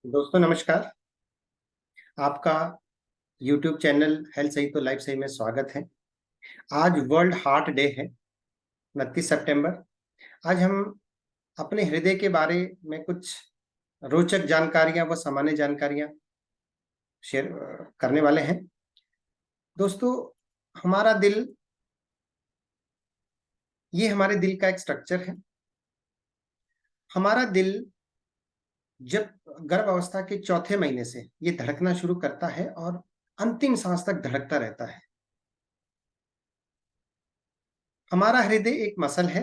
दोस्तों नमस्कार। आपका YouTube चैनल हेल्थ सही तो लाइफ सही में स्वागत है। आज वर्ल्ड हार्ट डे है, 29 सितंबर। आज हम अपने हृदय के बारे में कुछ रोचक जानकारियां व सामान्य जानकारियां शेयर करने वाले हैं। दोस्तों, हमारा दिल, ये हमारे दिल का एक स्ट्रक्चर है। हमारा दिल जब गर्भ अवस्था के चौथे महीने से ये धड़कना शुरू करता है और अंतिम सांस तक धड़कता रहता है। हमारा हृदय एक मसल है।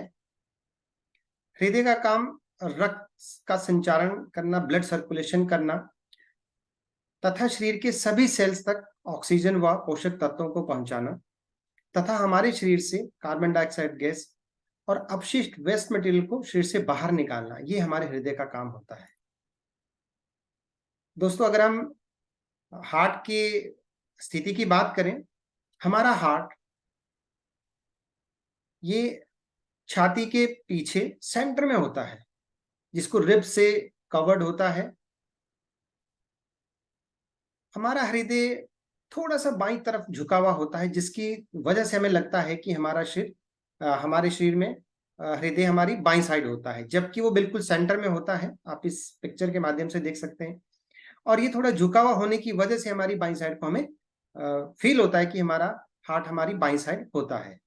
हृदय का काम रक्त का संचारण करना, ब्लड सर्कुलेशन करना तथा शरीर के सभी सेल्स तक ऑक्सीजन व पोषक तत्वों को पहुंचाना तथा हमारे शरीर से कार्बन डाइऑक्साइड गैस और अपशिष्ट वेस्ट मटेरियल को शरीर से बाहर निकालना, ये हमारे हृदय का काम होता है। दोस्तों, अगर हम हार्ट की स्थिति की बात करें, हमारा हार्ट ये छाती के पीछे सेंटर में होता है, जिसको रिब से कवर्ड होता है। हमारा हृदय थोड़ा सा बाईं तरफ झुका हुआ होता है, जिसकी वजह से हमें लगता है कि हमारे शरीर में हृदय हमारी बाईं साइड होता है, जबकि वो बिल्कुल सेंटर में होता है। आप इस पिक्चर के माध्यम से देख सकते हैं। और ये थोड़ा झुका हुआ होने की वजह से हमारी बाईं साइड को हमें फील होता है कि हमारा हार्ट हमारी बाईं साइड होता है।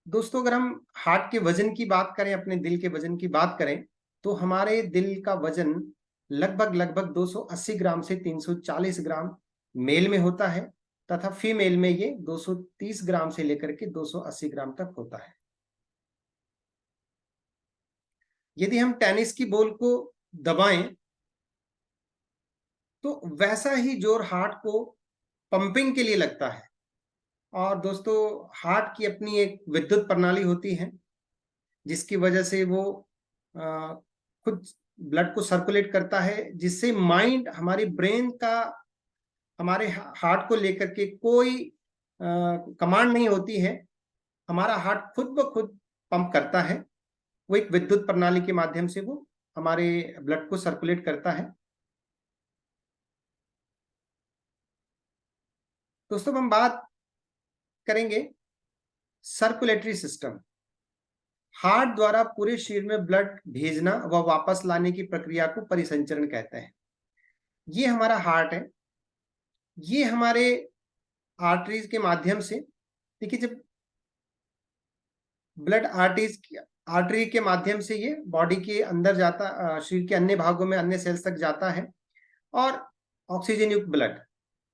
दोस्तों, अगर हम हार्ट के वजन की बात करें, अपने दिल के वजन की बात करें, तो हमारे दिल का वजन लगभग 280 ग्राम से 340 ग्राम मेल में होता है तथा फीमेल में ये 230 ग्राम से लेकर के 280 ग्राम तक होता है। यदि हम टेनिस की बॉल को दबाएं तो वैसा ही जोर हार्ट को पंपिंग के लिए लगता है। और दोस्तों, हार्ट की अपनी एक विद्युत प्रणाली होती है, जिसकी वजह से वो खुद ब्लड को सर्कुलेट करता है, जिससे माइंड, हमारी ब्रेन का हमारे हार्ट को लेकर के कोई कमांड नहीं होती है। हमारा हार्ट खुद ब खुद पंप करता है। वो एक विद्युत प्रणाली के माध्यम से वो हमारे ब्लड को सर्कुलेट करता है। दोस्तों, हम बात करेंगे सर्कुलेटरी सिस्टम। हार्ट द्वारा पूरे शरीर में ब्लड भेजना व वापस लाने की प्रक्रिया को परिसंचरण कहते हैं। ये हमारा हार्ट है। ये हमारे आर्टरीज के माध्यम से, देखिए, जब ब्लड आर्टरी के माध्यम से ये बॉडी के अंदर जाता, शरीर के अन्य भागों में, अन्य सेल्स तक जाता है और ऑक्सीजन युक्त ब्लड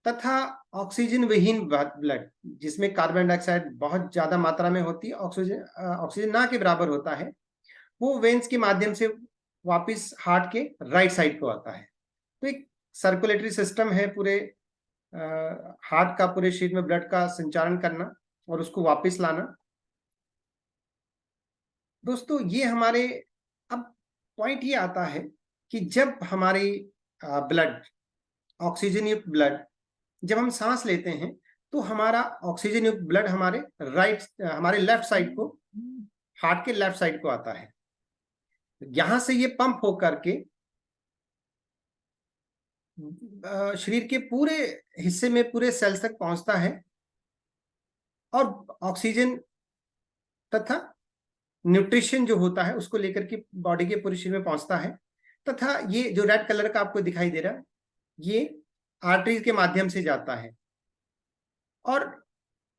तथा ऑक्सीजन विहीन ब्लड, जिसमें कार्बन डाइऑक्साइड बहुत ज्यादा मात्रा में होती है, ऑक्सीजन ना के बराबर होता है, वो वेन्स के माध्यम से वापस हार्ट के राइट साइड को आता है। तो एक सर्कुलेटरी सिस्टम है पूरे हार्ट का, पूरे शरीर में ब्लड का संचारण करना और उसको वापस लाना। दोस्तों, ये हमारे, अब पॉइंट ये आता है कि जब हमारी ब्लड, ऑक्सीजन युक्त ब्लड, जब हम सांस लेते हैं तो हमारा ऑक्सीजन युक्त ब्लड हमारे लेफ्ट साइड को, हार्ट के लेफ्ट साइड को आता है। यहां से ये पंप होकर के शरीर के पूरे हिस्से में, पूरे सेल्स तक पहुंचता है और ऑक्सीजन तथा न्यूट्रिशन जो होता है उसको लेकर के बॉडी के पूरे शरीर में पहुंचता है। तथा ये जो रेड कलर का आपको दिखाई दे रहा है, ये आर्टरीज के माध्यम से जाता है और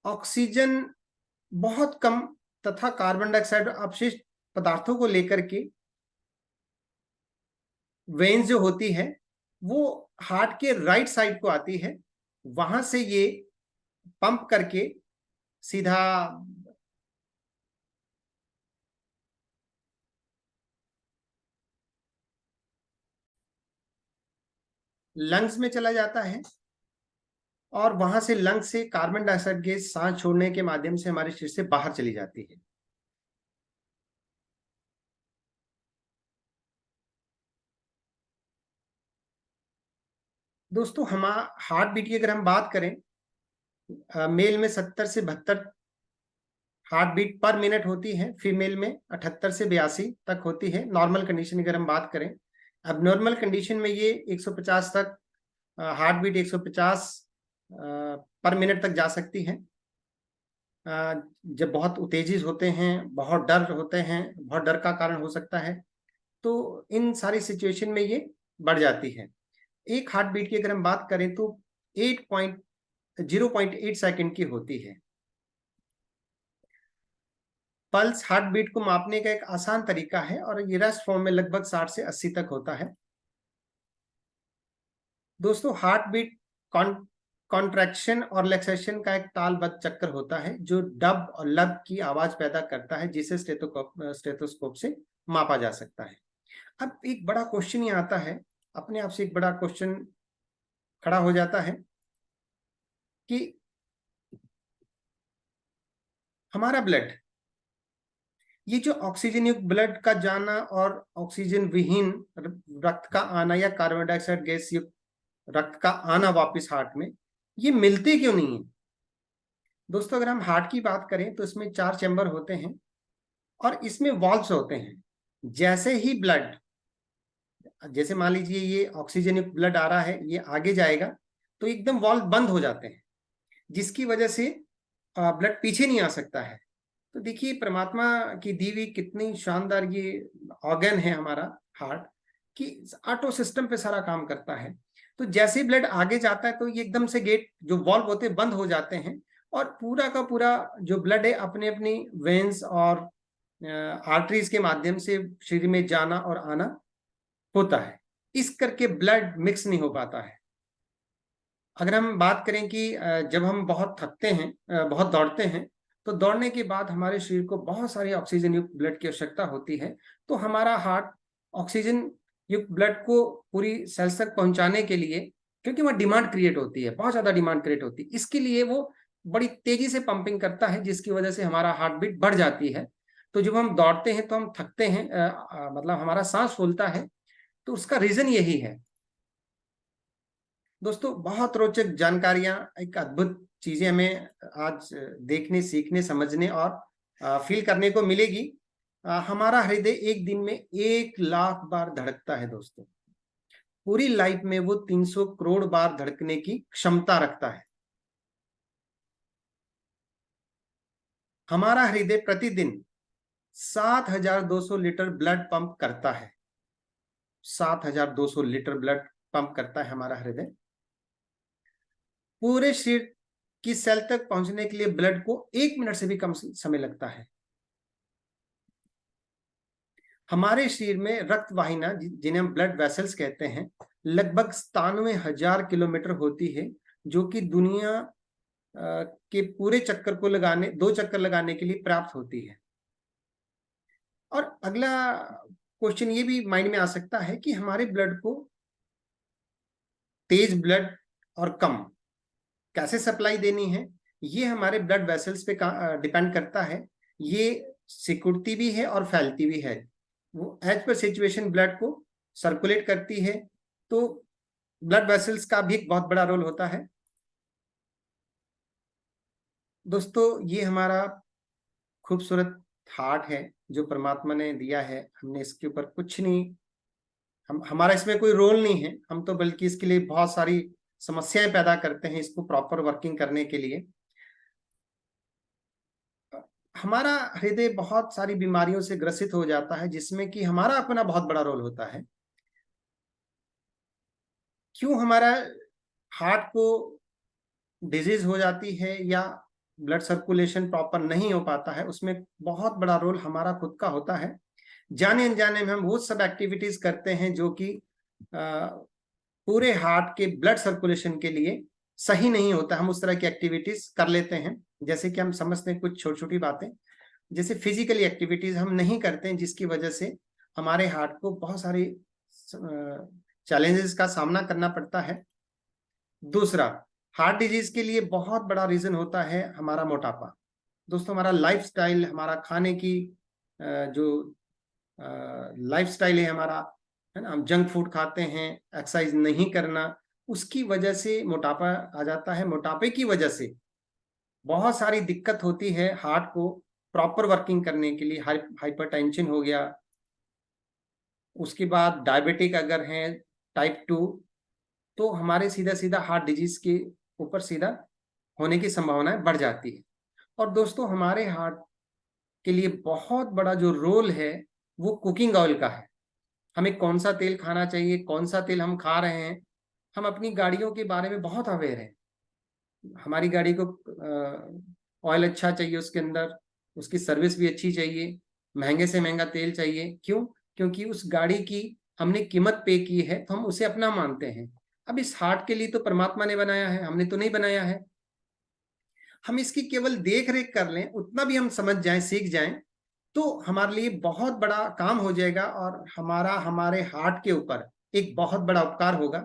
ऑक्सीजन बहुत कम तथा कार्बन डाइऑक्साइड अपशिष्ट पदार्थों को लेकर के वेन्स जो होती है वो हार्ट के राइट साइड को आती है। वहां से ये पंप करके सीधा लंग्स में चला जाता है और वहां से लंग्स से कार्बन डाइऑक्साइड गैस सांस छोड़ने के माध्यम से हमारे शरीर से बाहर चली जाती है। दोस्तों, हम हार्ट बीट की अगर हम बात करें, मेल में 70 से 72 हार्ट बीट पर मिनट होती है, फीमेल में 78 से 82 तक होती है नॉर्मल कंडीशन अगर हम बात करें। अब नॉर्मल कंडीशन में ये 150 तक हार्ट बीट 150 पर मिनट तक जा सकती है। जब बहुत उत्तेजित होते हैं, बहुत डर होते हैं, बहुत डर का कारण हो सकता है, तो इन सारी सिचुएशन में ये बढ़ जाती है। एक हार्ट बीट की अगर हम बात करें तो 0.8 सेकंड की होती है। पल्स हार्ट बीट को मापने का एक आसान तरीका है और ये रेस्ट फॉर्म में लगभग 60 से 80 तक होता है। दोस्तों, हार्ट बीट कॉन्ट्रैक्शन और रिलैक्सेशन का एक तालबद्ध चक्कर होता है जो डब और लब की आवाज पैदा करता है, जिसे स्टेथोस्कोप से मापा जा सकता है। अब एक बड़ा क्वेश्चन ये आता है, अपने आप से एक बड़ा क्वेश्चन खड़ा हो जाता है कि हमारा ब्लड, ये जो ऑक्सीजन युक्त ब्लड का जाना और ऑक्सीजन विहीन रक्त का आना या कार्बन डाइऑक्साइड गैस युक्त रक्त का आना वापस हार्ट में, ये मिलते क्यों नहीं है? दोस्तों, अगर हम हार्ट की बात करें तो इसमें 4 चैम्बर होते हैं और इसमें वॉल्व्स होते हैं। जैसे ही ब्लड, जैसे मान लीजिए ये ऑक्सीजन युक्त ब्लड आ रहा है, ये आगे जाएगा तो एकदम वॉल्व बंद हो जाते हैं, जिसकी वजह से ब्लड पीछे नहीं आ सकता है। तो देखिए, परमात्मा की दी हुई कितनी शानदार ये ऑर्गन है हमारा हार्ट, कि ऑटो सिस्टम पे सारा काम करता है। तो जैसे ही ब्लड आगे जाता है तो ये एकदम से गेट जो वॉल्व होते हैं बंद हो जाते हैं और पूरा का पूरा जो ब्लड है अपने अपनी वेन्स और आर्टरीज के माध्यम से शरीर में जाना और आना होता है। इस करके ब्लड मिक्स नहीं हो पाता है। अगर हम बात करें कि जब हम बहुत थकते हैं, बहुत दौड़ते हैं, तो दौड़ने के बाद हमारे शरीर को बहुत सारी ऑक्सीजन युक्त ब्लड की आवश्यकता होती है। तो हमारा हार्ट ऑक्सीजन युक्त ब्लड को पूरी सेल्स तक पहुंचाने के लिए, क्योंकि वहाँ डिमांड क्रिएट होती है, बहुत ज्यादा डिमांड क्रिएट होती है, इसके लिए वो बड़ी तेजी से पंपिंग करता है, जिसकी वजह से हमारा हार्ट बीट बढ़ जाती है। तो जब हम दौड़ते हैं तो हम थकते हैं, मतलब हमारा सांस फूलता है, तो उसका रीजन यही है। दोस्तों, बहुत रोचक जानकारियां, एक अद्भुत चीजें हमें आज देखने, सीखने, समझने और फील करने को मिलेगी। हमारा हृदय एक दिन में 1 लाख बार धड़कता है दोस्तों। पूरी लाइफ में वो 300 करोड़ बार धड़कने की क्षमता रखता है। हमारा हृदय प्रतिदिन 7,200 लीटर ब्लड पंप करता है। 7,200 लीटर ब्लड पंप करता है हमारा हृदय। पूरे शरीर की सेल तक पहुंचने के लिए ब्लड को 1 मिनट से भी कम समय लगता है। हमारे शरीर में रक्त वाहिना, जिन्हें हम ब्लड वेसल्स कहते हैं, लगभग 97,000 किलोमीटर होती है, जो कि दुनिया के पूरे चक्कर को लगाने, 2 चक्कर लगाने के लिए पर्याप्त होती है। और अगला क्वेश्चन ये भी माइंड में आ सकता है कि हमारे ब्लड को तेज ब्लड और कम कैसे सप्लाई देनी है, ये हमारे ब्लड वेसल्स पे डिपेंड करता है। ये सिकुड़ती भी है और फैलती भी है। वो एज पर सिचुएशन ब्लड को सर्कुलेट करती है। तो ब्लड वेसल्स का भी एक बहुत बड़ा रोल होता है। दोस्तों, ये हमारा खूबसूरत हार्ट है जो परमात्मा ने दिया है। हमने इसके ऊपर कुछ नहीं, हमारा इसमें कोई रोल नहीं है। हम तो बल्कि इसके लिए बहुत सारी समस्याएं पैदा करते हैं इसको प्रॉपर वर्किंग करने के लिए। हमारा हृदय बहुत सारी बीमारियों से ग्रसित हो जाता है, जिसमें कि हमारा अपना बहुत बड़ा रोल होता है। क्यों हमारा हार्ट को डिजीज हो जाती है या ब्लड सर्कुलेशन प्रॉपर नहीं हो पाता है, उसमें बहुत बड़ा रोल हमारा खुद का होता है। जाने अनजाने में हम वो सब एक्टिविटीज करते हैं जो कि पूरे हार्ट के ब्लड सर्कुलेशन के लिए सही नहीं होता। हम उस तरह की एक्टिविटीज कर लेते हैं, जैसे कि हम समझते हैं कुछ छोटी छोटी बातें, जैसे फिजिकली एक्टिविटीज हम नहीं करते हैं, जिसकी वजह से हमारे हार्ट को बहुत सारी चैलेंजेस का सामना करना पड़ता है। दूसरा, हार्ट डिजीज के लिए बहुत बड़ा रीजन होता है हमारा मोटापा। दोस्तों, हमारा लाइफस्टाइल, हमारा खाने की जो लाइफस्टाइल है हमारा, है ना, हम जंक फूड खाते हैं, एक्सरसाइज नहीं करना, उसकी वजह से मोटापा आ जाता है। मोटापे की वजह से बहुत सारी दिक्कत होती है हार्ट को। प्रॉपर वर्किंग करने के लिए, हाइपरटेंशन हो गया, उसके बाद डायबिटिक अगर हैं टाइप 2, तो हमारे सीधा सीधा हार्ट डिजीज के ऊपर सीधा होने की संभावनाएं बढ़ जाती है। और दोस्तों हमारे हार्ट के लिए बहुत बड़ा जो रोल है वो कुकिंग ऑयल का है। हमें कौन सा तेल खाना चाहिए, कौन सा तेल हम खा रहे हैं। हम अपनी गाड़ियों के बारे में बहुत अवेयर हैं। हमारी गाड़ी को ऑयल अच्छा चाहिए, उसके अंदर उसकी सर्विस भी अच्छी चाहिए, महंगे से महंगा तेल चाहिए। क्यों? क्योंकि उस गाड़ी की हमने कीमत पे की है तो हम उसे अपना मानते हैं। अब इस हार्ट के लिए तो परमात्मा ने बनाया है, हमने तो नहीं बनाया है। हम इसकी केवल देख रेख कर लें, उतना भी हम समझ जाएं, सीख जाएं, तो हमारे लिए बहुत बड़ा काम हो जाएगा और हमारे हार्ट के ऊपर एक बहुत बड़ा उपकार होगा।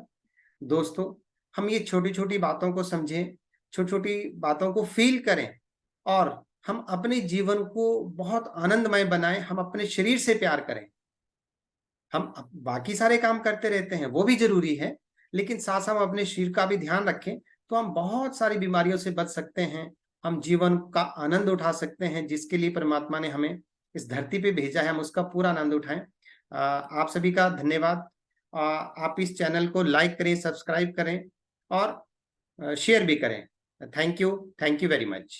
दोस्तों, हम ये छोटी छोटी बातों को समझें, छोटी छोटी बातों को फील करें और हम अपने जीवन को बहुत आनंदमय बनाएं। हम अपने शरीर से प्यार करें। हम बाकी सारे काम करते रहते हैं, वो भी जरूरी है, लेकिन साथ साथ हम अपने शरीर का भी ध्यान रखें तो हम बहुत सारी बीमारियों से बच सकते हैं। हम जीवन का आनंद उठा सकते हैं, जिसके लिए परमात्मा ने हमें इस धरती पे भेजा है, हम उसका पूरा आनंद उठाएं। आप सभी का धन्यवाद। आप इस चैनल को लाइक करें, सब्सक्राइब करें और शेयर भी करें। Thank you very much.